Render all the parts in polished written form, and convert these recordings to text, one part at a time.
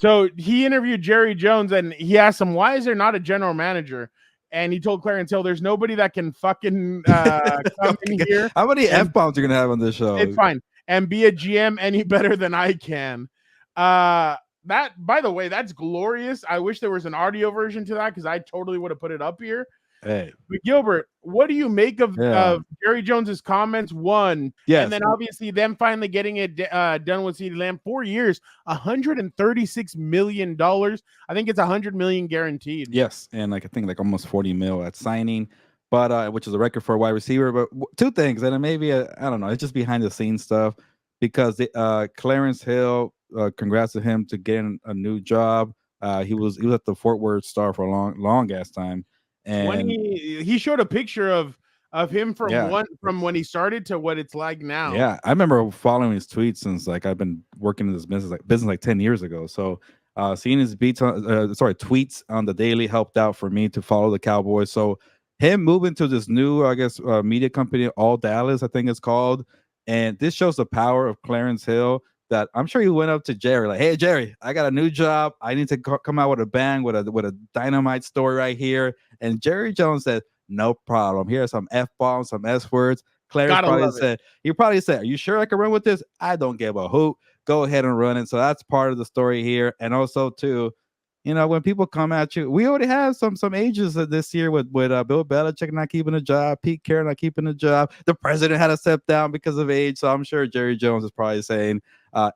So he interviewed Jerry Jones, and he asked him, "Why is there not a general manager?" And he told Clarence Hill, "There's nobody that can fucking come in here. How many F-bombs you're gonna have on this show? It's fine and be a GM any better than I can." That, by the way, that's glorious. I wish there was an audio version to that because I totally would have put it up here. Hey, but Gilbert, what do you make of Jerry Jones's comments? One, yes, and then obviously them finally getting it done with CeeDee Lamb. 4 years, $136 million. I think it's $100 million guaranteed. Yes, and I think like almost 40 mil at signing, but which is a record for a wide receiver. But two things, and maybe I don't know, it's just behind the scenes stuff because Clarence Hill. Congrats to him to getting a new job. He was at the Fort Worth Star for a long ass time, and when he showed a picture of him from when he started to what it's like now. Yeah, I remember following his tweets since like I've been working in this business like 10 years ago. So seeing his tweets on the daily helped out for me to follow the Cowboys. So him moving to this new, I guess, media company, All Dallas, I think it's called, and this shows the power of Clarence Hill. That I'm sure he went up to Jerry like, "Hey Jerry, I got a new job. I need to come out with a bang, with a dynamite story right here." And Jerry Jones said, "No problem. Here are some F-bombs, some S-words." Clarence probably said, "Are you sure I can run with this? I don't give a hoot. Go ahead and run it." So that's part of the story here. And also too, when people come at you, we already have some ages this year with Bill Belichick not keeping a job, Pete Carroll not keeping a job. The president had to step down because of age. So I'm sure Jerry Jones is probably saying,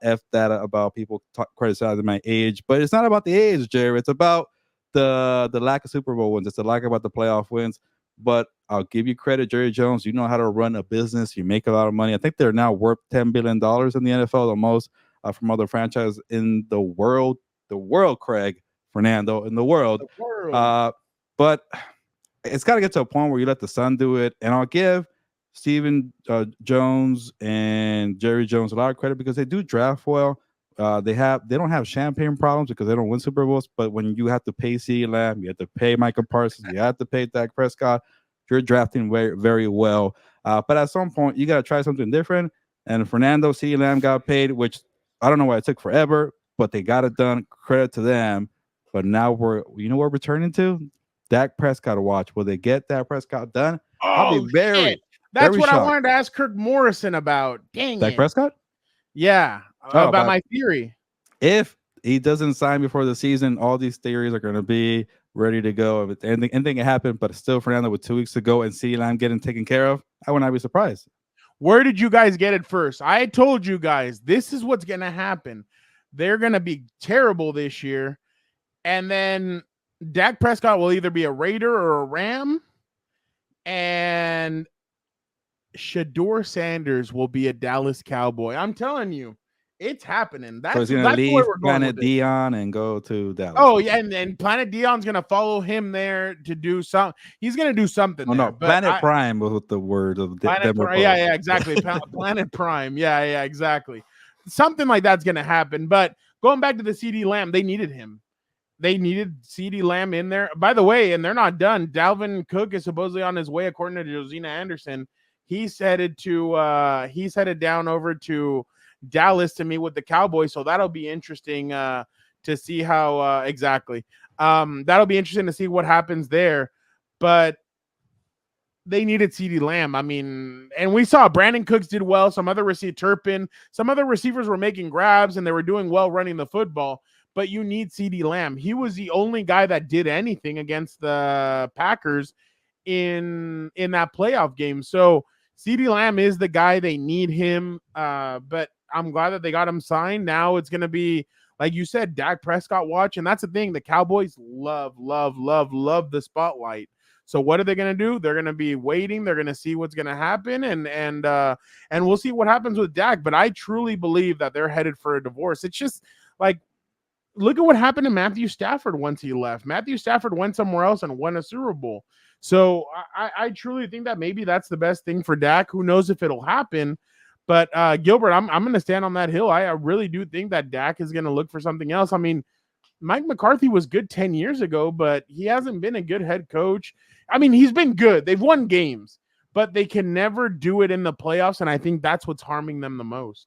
F that about people criticizing my age. But it's not about the age, Jerry. It's about the lack of Super Bowl wins. It's the lack about the playoff wins. But I'll give you credit, Jerry Jones. You know how to run a business. You make a lot of money. I think they're now worth $10 billion in the NFL, the most from other franchises in the world. The world, Craig. Fernando, in the world. But it's got to get to a point where you let the son do it. And I'll give Stephen Jones and Jerry Jones a lot of credit because they do draft well. They don't have champagne problems because they don't win Super Bowls. But when you have to pay CeeDee Lamb, you have to pay Michael Parsons, you have to pay Dak Prescott, you're drafting very, very well. But at some point, you got to try something different. And Fernando, CeeDee Lamb got paid, which I don't know why it took forever, but they got it done. Credit to them. But now we're returning to? Dak Prescott watch. Will they get Dak Prescott done? I'll be very, that's very what shocked. I wanted to ask Kirk Morrison about. Dang Dak Prescott? Yeah, about my theory. If he doesn't sign before the season, all these theories are going to be ready to go. If anything can happen, but still Fernando with 2 weeks to go and CeeDee Lamb getting taken care of, I would not be surprised. Where did you guys get it first? I told you guys, this is what's going to happen. They're going to be terrible this year. And then Dak Prescott will either be a Raider or a Ram. And Shedeur Sanders will be a Dallas Cowboy. I'm telling you, it's happening. So he's going to leave Planet Dion and go to Dallas. Oh, yeah, and Planet Dion's going to follow him there to do something. He's going to do something. No, Planet Prime was the word of Denver. Yeah, exactly. Planet Prime. Yeah, exactly. Something like that's going to happen. But going back to the CeeDee Lamb, they needed him. They needed CeeDee Lamb in there. By the way, and they're not done. Dalvin Cook is supposedly on his way, according to Josina Anderson. He's headed down over to Dallas to meet with the Cowboys. So that'll be interesting to see how exactly. That'll be interesting to see what happens there. But they needed CeeDee Lamb. I mean, and we saw Brandon Cooks did well. Some other receivers were making grabs and they were doing well running the football. But you need CeeDee Lamb. He was the only guy that did anything against the Packers in that playoff game. So CeeDee Lamb is the guy. They need him. But I'm glad that they got him signed. Now it's going to be, like you said, Dak Prescott watch. And that's the thing. The Cowboys love the spotlight. So what are they going to do? They're going to be waiting. They're going to see what's going to happen. And we'll see what happens with Dak. But I truly believe that they're headed for a divorce. It's just like, look at what happened to Matthew Stafford once he left. Matthew Stafford went somewhere else and won a Super Bowl. So I truly think that maybe that's the best thing for Dak. Who knows if it'll happen? But Gilbert, I'm going to stand on that hill. I really do think that Dak is going to look for something else. I mean, Mike McCarthy was good 10 years ago, but he hasn't been a good head coach. I mean, he's been good. They've won games, but they can never do it in the playoffs, and I think that's what's harming them the most.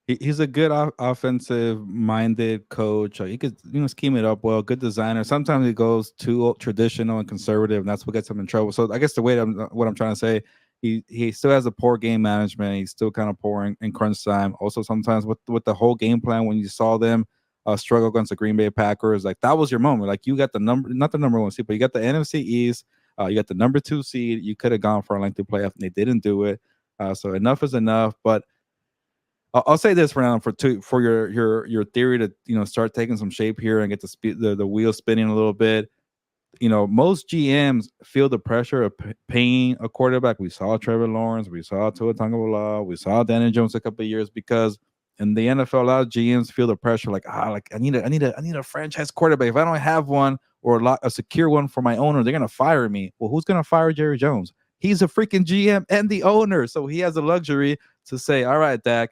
He's a good offensive minded coach. He could scheme it up well. Good designer. Sometimes he goes too traditional and conservative, and that's what gets him in trouble. So I guess what I'm trying to say, he still has a poor game management. He's still kind of poor in crunch time. Also, sometimes with the whole game plan, when you saw them struggle against the Green Bay Packers, like that was your moment. Like you got the not the number one seed, but you got the NFC East. You got the number 2 seed. You could have gone for a lengthy playoff, and they didn't do it. So enough is enough. But I'll say this for now for your theory to start taking some shape here and get the wheel spinning a little bit. Most GMs feel the pressure of paying a quarterback. We saw Trevor Lawrence, we saw Tua Tagovailoa, we saw Daniel Jones a couple of years because in the NFL, a lot of GMs feel the pressure like I need a franchise quarterback. If I don't have one or a secure one for my owner, they're gonna fire me. Well, who's gonna fire Jerry Jones? He's a freaking GM and the owner, so he has the luxury to say, "All right, Dak,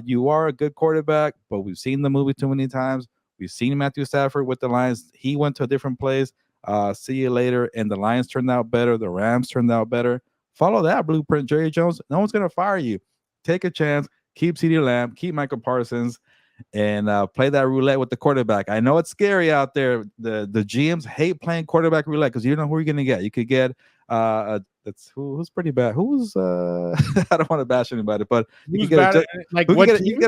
you are a good quarterback, but we've seen the movie too many times. We've seen Matthew Stafford with the Lions. He went to a different place. See you later." And the Lions turned out better. The Rams turned out better. Follow that blueprint, Jerry Jones. No one's going to fire you. Take a chance. Keep CeeDee Lamb. Keep Michael Parsons. And play that roulette with the quarterback. I know it's scary out there. The GMs hate playing quarterback roulette because you don't know who you're going to get. You could get who's pretty bad. Who's I don't want to bash anybody, but you Who's can get bad? Like what team? you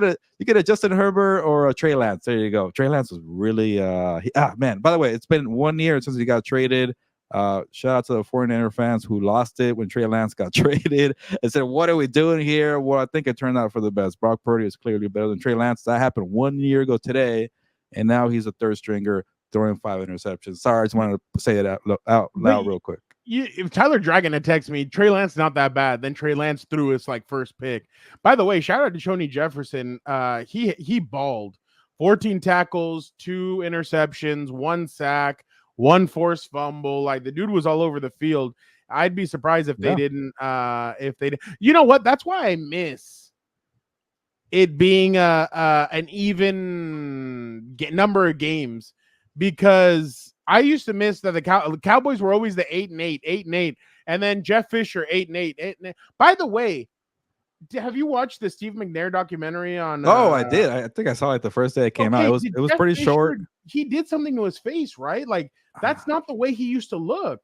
get a Justin Herbert or a Trey Lance. There you go. Trey Lance was really man. By the way, it's been 1 year since he got traded. Shout out to the 49er fans who lost it when Trey Lance got traded and said, "What are we doing here?" Well, I think it turned out for the best. Brock Purdy is clearly better than Trey Lance. That happened 1 year ago today, and now he's a third stringer throwing 5 interceptions. Sorry, I just wanted to say it out loud real quick. If Tyler Dragon had texted me, Trey Lance not that bad. Then Trey Lance threw his first pick. By the way, shout out to Shoney Jefferson. He balled. 14 tackles, 2 interceptions, 1 sack, 1 forced fumble. Like the dude was all over the field. I'd be surprised if they didn't. If they, you know what? That's why I miss it being an even number of games, because I used to miss that the Cowboys were always the 8-8, and then Jeff Fisher 8-8. By the way, have you watched the Steve McNair documentary on? Oh, I did. I think I saw it the first day it came out. It was Jeff pretty Fisher, short. He did something to his face, right? Like that's not the way he used to look.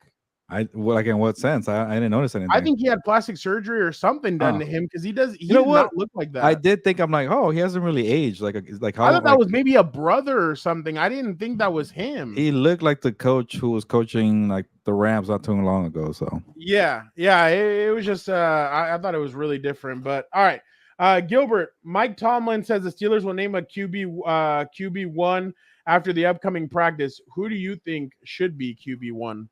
Like in what sense? I didn't notice anything. I think he had plastic surgery or something done to him because he does not look like that. I did think, I'm like, oh, he hasn't really aged. Like how, I thought that was maybe a brother or something. I didn't think that was him. He looked like the coach who was coaching like the Rams not too long ago. So yeah, it was just I thought it was really different. But all right. Gilbert, Mike Tomlin says the Steelers will name a QB1 after the upcoming practice. Who do you think should be QB1?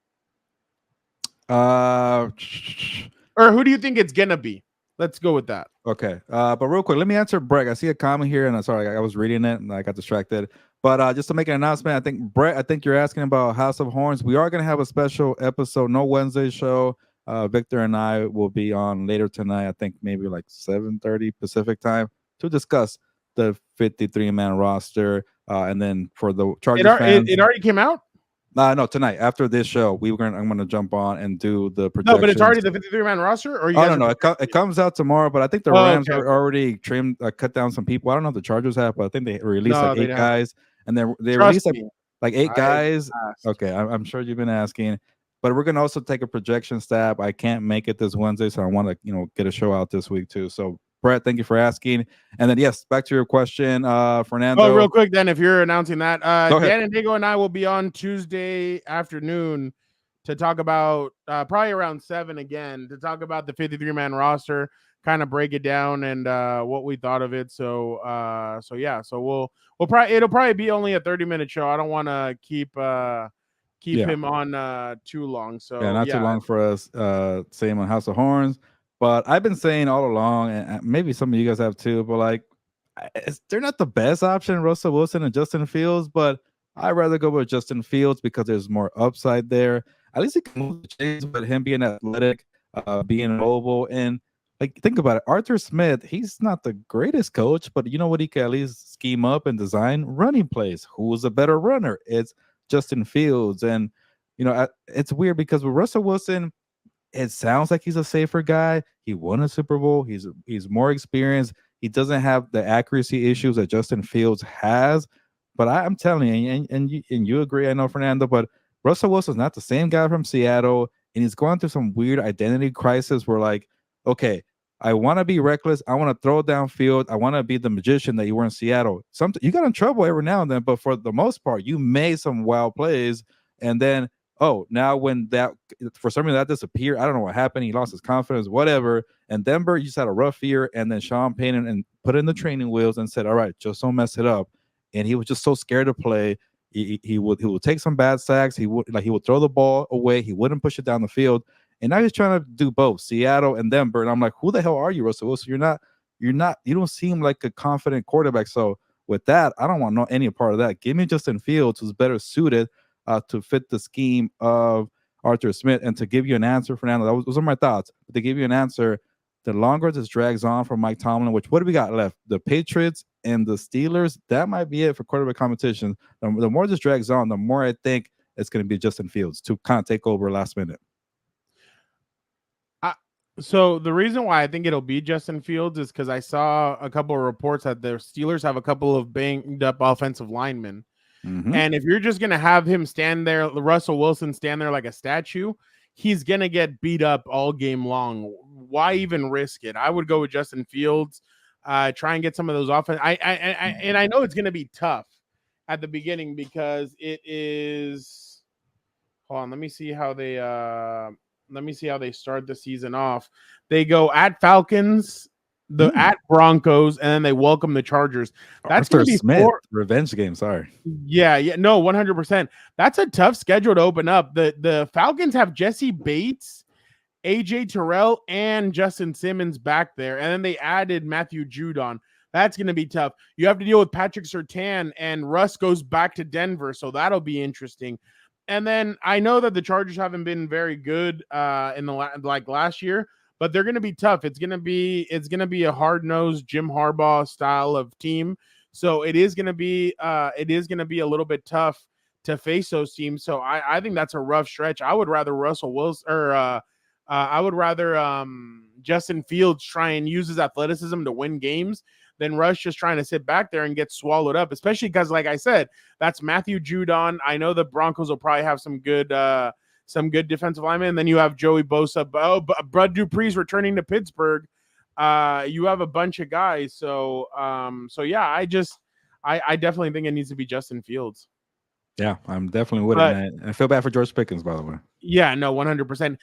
Or who do you think it's gonna be? Let's go with that. Okay. But real quick, let me answer Brett. I see a comment here, and I'm sorry, I was reading it and I got distracted. But just to make an announcement, I think Brett, I think you're asking about House of Horns. We are gonna have a special episode, no Wednesday show. Victor and I will be on later tonight. I think maybe like 7:30 Pacific time to discuss the 53-man roster. And then for the Chargers fans, it already came out. No, tonight after this show, I'm gonna jump on and do the projections. No, but it's already the 53-man roster. Or no, it comes out tomorrow. But I think the Rams are already trimmed, cut down some people. I don't know if the Chargers have, but I think they released 8 guys, and they released like 8 guys. Okay, I'm sure you've been asking, but we're gonna also take a projection stab. I can't make it this Wednesday, so I want to get a show out this week too. So Brett, thank you for asking. And then yes, back to your question, Fernando. Oh, real quick then, if you're announcing that, Dan and Diego and I will be on Tuesday afternoon to talk about probably around 7 again to talk about the 53-man roster, kind of break it down and what we thought of it. So we'll probably it'll probably be only a 30-minute show. I don't want to keep him on too long. So not too long for us. Same on House of Horns. But I've been saying all along, and maybe some of you guys have too, but like, they're not the best option, Russell Wilson and Justin Fields, but I'd rather go with Justin Fields because there's more upside there. At least he can move the chains with him being athletic, being mobile. And like, think about it. Arthur Smith, he's not the greatest coach, but you know what? He can at least scheme up and design running plays. Who's a better runner? It's Justin Fields. And, it's weird because with Russell Wilson, it sounds like he's a safer guy. He won a Super Bowl. He's more experienced. He doesn't have the accuracy issues that Justin Fields has. But I'm telling you, and you agree, I know, Fernando, but Russell Wilson's not the same guy from Seattle, and he's going through some weird identity crisis where, like, okay, I want to be reckless. I want to throw downfield. I want to be the magician that you were in Seattle. You got in trouble every now and then, but for the most part, you made some wild plays. And then, oh, now when that for some reason that disappeared, I don't know what happened. He lost his confidence, whatever. And Denver, you just had a rough year. And then Sean Payton and put in the training wheels and said, all right, just don't mess it up. And he was just so scared to play. He would take some bad sacks. He would throw the ball away. He wouldn't push it down the field. And now he's trying to do both Seattle and Denver. And I'm like, who the hell are you, Russell Wilson? You don't seem like a confident quarterback. So with that, I don't want any part of that. Give me Justin Fields, who's better suited to fit the scheme of Arthur Smith. And to give you an answer, Fernando, those are my thoughts. But to give you an answer, the longer this drags on for Mike Tomlin, what do we got left? The Patriots and the Steelers, that might be it for quarterback competition. The more this drags on, the more I think it's going to be Justin Fields to kind of take over last minute. So the reason why I think it'll be Justin Fields is because I saw a couple of reports that the Steelers have a couple of banged up offensive linemen. Mm-hmm. And if you're just going to have him stand there, Russell Wilson stand there like a statue, he's going to get beat up all game long. Why even risk it? I would go with Justin Fields, try and get some of those offense. And I know it's going to be tough at the beginning because it is. Hold on, let me see how they start the season off. They go at Falcons, at Broncos, and then they welcome the Chargers. That's going to be Smith revenge game. Sorry. Yeah, no, 100%. That's a tough schedule to open up. The Falcons have Jesse Bates, AJ Terrell, and Justin Simmons back there, and then they added Matthew Judon. That's going to be tough. You have to deal with Patrick Surtain, and Russ goes back to Denver, so that'll be interesting. And then I know that the Chargers haven't been very good in the last year, but they're going to be tough. It's going to be a hard-nosed Jim Harbaugh style of team. So it is going to be a little bit tough to face those teams. So I think that's a rough stretch. I would rather Russell Wilson I would rather Justin Fields try and use his athleticism to win games than Russ just trying to sit back there and get swallowed up, especially because, like I said, that's Matthew Judon. I know the Broncos will probably have some good defensive linemen, and then you have Joey Bosa. Bud Dupree's returning to Pittsburgh. You have a bunch of guys. So yeah, I definitely think it needs to be Justin Fields. Yeah, I'm definitely with it. I feel bad for George Pickens, by the way. Yeah, no, 100%.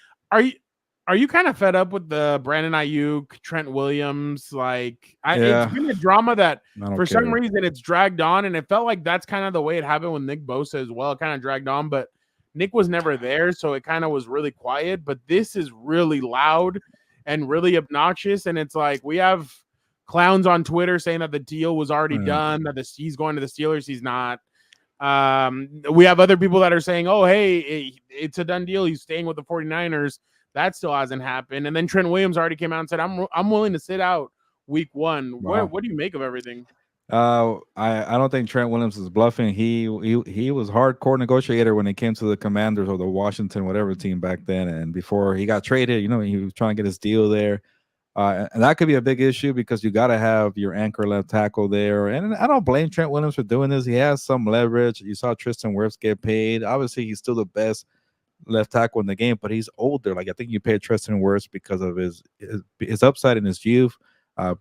Are you kind of fed up with the Brandon Aiyuk, Trent Williams? It's been a drama that for some reason it's dragged on, and it felt like that's kind of the way it happened with Nick Bosa as well. It kind of dragged on, but Nick was never there, so it kind of was really quiet. But this is really loud and really obnoxious, and it's like we have clowns on Twitter saying that the deal was already done, that he's going to the Steelers. He's not. We have other people that are saying, oh, hey, it's a done deal. He's staying with the 49ers. That still hasn't happened. And then Trent Williams already came out and said, I'm willing to sit out week 1. Wow. What do you make of everything? I don't think Trent Williams is bluffing. He was hardcore negotiator when it came to the Commanders or the Washington whatever team back then. And before he got traded, he was trying to get his deal there. And that could be a big issue because you got to have your anchor left tackle there. And I don't blame Trent Williams for doing this. He has some leverage. You saw Tristan Wirfs get paid. Obviously, he's still the best left tackle in the game, but he's older. I think you paid Tristan Wirfs because of his upside in his youth.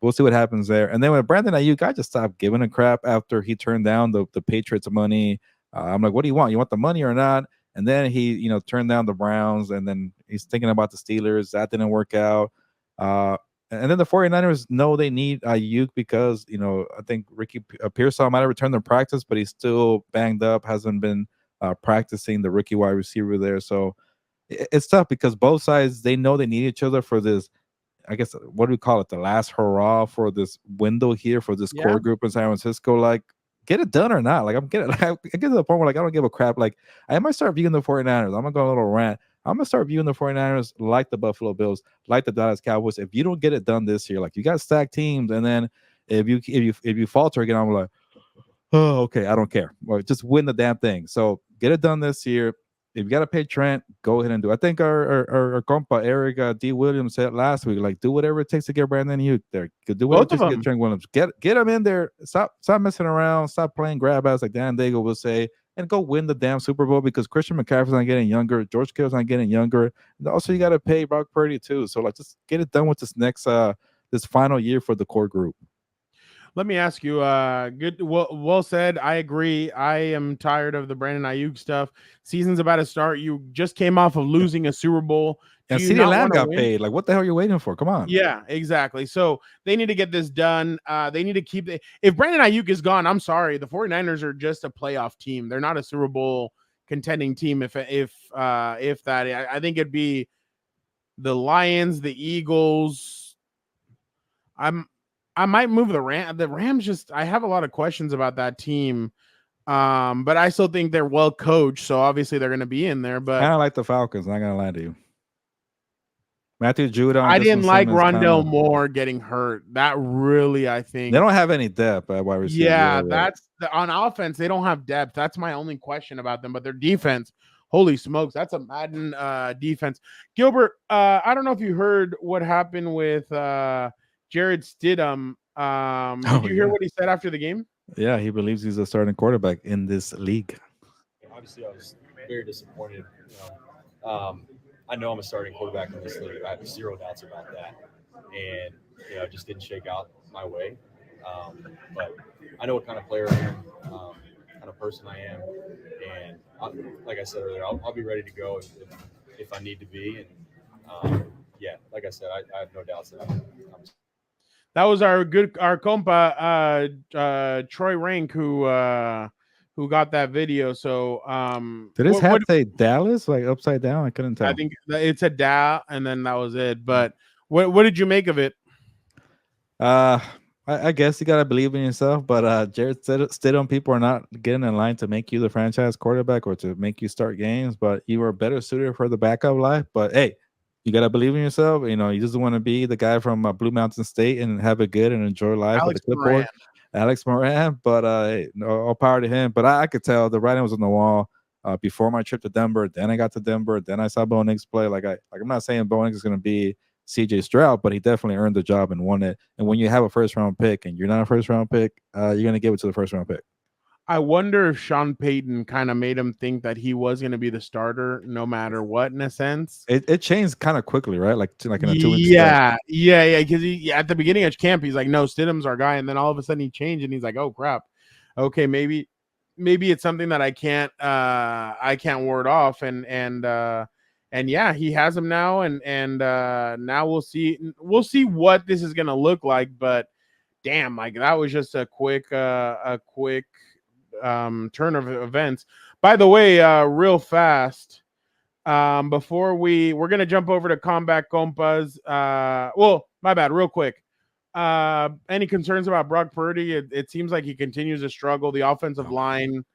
We'll see what happens there. And then with Brandon Aiyuk, I just stopped giving a crap after he turned down the Patriots money. I'm like, what do you want? You want the money or not? And then he, turned down the Browns, and then he's thinking about the Steelers. That didn't work out. And then the 49ers know they need Aiyuk because, I think Ricky Pearsall might have returned to practice, but he's still banged up, hasn't been practicing, the rookie wide receiver there. So it's tough because both sides, they know they need each other for this, I guess, what do we call it? The last hurrah for this window here for this core group in San Francisco. Get it done or not. I get to the point where I don't give a crap. I might start viewing the 49ers. I'm going to go on a little rant. I'm going to start viewing the 49ers like the Buffalo Bills, like the Dallas Cowboys. If you don't get it done this year, you got stacked teams, and then if you falter again, I'm like, oh, okay, I don't care. Just win the damn thing. So get it done this year. if you got to pay Trent, go ahead and do it. I think our compa Eric D. Williams said last week, like, do whatever it takes to get Brandon Aiyuk there. Do whatever it Both of takes to get them. Trent Williams. Get him in there. Stop messing around. Stop playing grab ass like Dan Dago will say, and go win the damn Super Bowl because Christian McCaffrey's not getting younger. George Kittle's not getting younger. And also, you got to pay Brock Purdy too. So like, just get it done with this next this final year for the core group. Let me ask you, good, well said. I agree. I am tired of the Brandon Aiyuk stuff. Season's about to start. You just came off of losing a Super Bowl. And CeeDee Lamb got paid. Like, what the hell are you waiting for? Come on. Yeah, exactly. So they need to get this done. They need to keep it. If Brandon Aiyuk is gone, I'm sorry. The 49ers are just a playoff team. They're not a Super Bowl contending team. If that, I think it'd be the Lions, the Eagles. I might move the Rams. The Rams just, I have a lot of questions about that team. But I still think they're well coached, so obviously they're going to be in there. But kind of like the Falcons. Not gonna lie to you. Matthew Judon. I didn't like Rondell Moore getting hurt. That really, I think they don't have any depth at wide receiver. Yeah, that's on offense. They don't have depth. That's my only question about them. But their defense, holy smokes, that's a Madden defense. Gilbert, I don't know if you heard what happened with Jared Stidham. Did you hear what he said after the game? Yeah, he believes he's a starting quarterback in this league. Obviously, I was very disappointed. I know I'm a starting quarterback in this league. I have zero doubts about that. And, it just didn't shake out my way. But I know what kind of player I am, kind of person I am. And like I said earlier, I'll be ready to go if I need to be. And, like I said, I have no doubts that I'm that was our compa, Troy Rank, who got that video. So did his hat say Dallas like upside down? I couldn't tell. I think it said Da, and then that was it. But what did you make of it? I guess you gotta believe in yourself, but Jared Stidham, people are not getting in line to make you the franchise quarterback or to make you start games, but you are better suited for the backup life. But hey, you gotta believe in yourself. You just want to be the guy from Blue Mountain State and have it good and enjoy life with the clipboard. Alex Moran, but all power to him. But I could tell the writing was on the wall before my trip to Denver. Then I got to Denver. Then I saw Bo Nix play. I'm not saying Bo Nix is going to be CJ Stroud, but he definitely earned the job and won it. And when you have a first-round pick and you're not a first-round pick, you're going to give it to the first-round pick. I wonder if Sean Payton kind of made him think that he was going to be the starter no matter what, in a sense. It changed kind of quickly, right? Like in a 2-week yeah. Because at the beginning of camp, he's like, no, Stidham's our guy. And then all of a sudden he changed and he's like, oh, crap. Okay, maybe it's something that I can't ward off. And yeah, he has him now. And now we'll see what this is going to look like. But damn, like that was just a quick turn of events. By the way, real fast, before we're gonna jump over to Combat Compas. Well, my bad, real quick. Any concerns about Brock Purdy? It seems like he continues to struggle. The offensive line,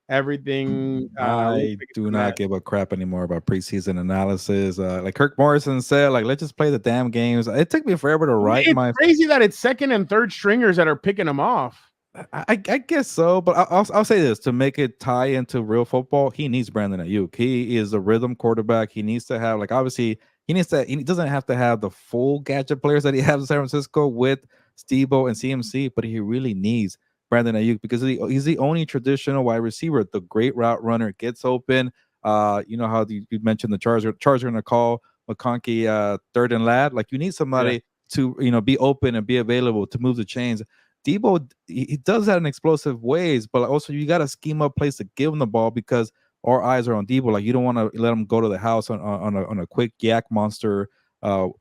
everything. I do not give a crap anymore about preseason analysis. Like Kirk Morrison said, like, let's just play the damn games. It took me forever to write. It's crazy that it's second and third stringers that are picking him off. I guess so, but I'll say this to make it tie into real football. He needs Brandon Aiyuk. He is a rhythm quarterback. He needs to have, like, obviously he doesn't have to have the full gadget players that he has in San Francisco with Steve-O and CMC, but he really needs Brandon Aiyuk because he's the only traditional wide receiver. The great route runner gets open. You know how you mentioned the Charger going to call McConkey third and lad. Like, you need somebody to be open and be available to move the chains. Debo, he does that in explosive ways, but also you got to scheme up plays to give him the ball because our eyes are on Debo. Like, you don't want to let him go to the house on a quick yak monster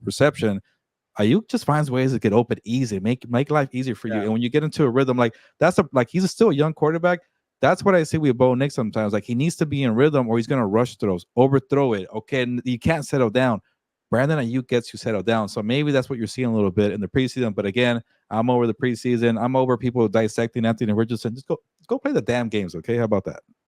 reception. Aiyuk just finds ways to get open easy, make life easier for you. And when you get into a rhythm, like he's still a young quarterback. That's what I see with Bo Nix sometimes. Like, he needs to be in rhythm or he's gonna rush throws, overthrow it. Okay, you can't settle down. Brandon Aiyuk gets you settled down. So maybe that's what you're seeing a little bit in the preseason. But again, I'm over the preseason. I'm over people dissecting Anthony Richardson. Just go play the damn games, okay? How about that?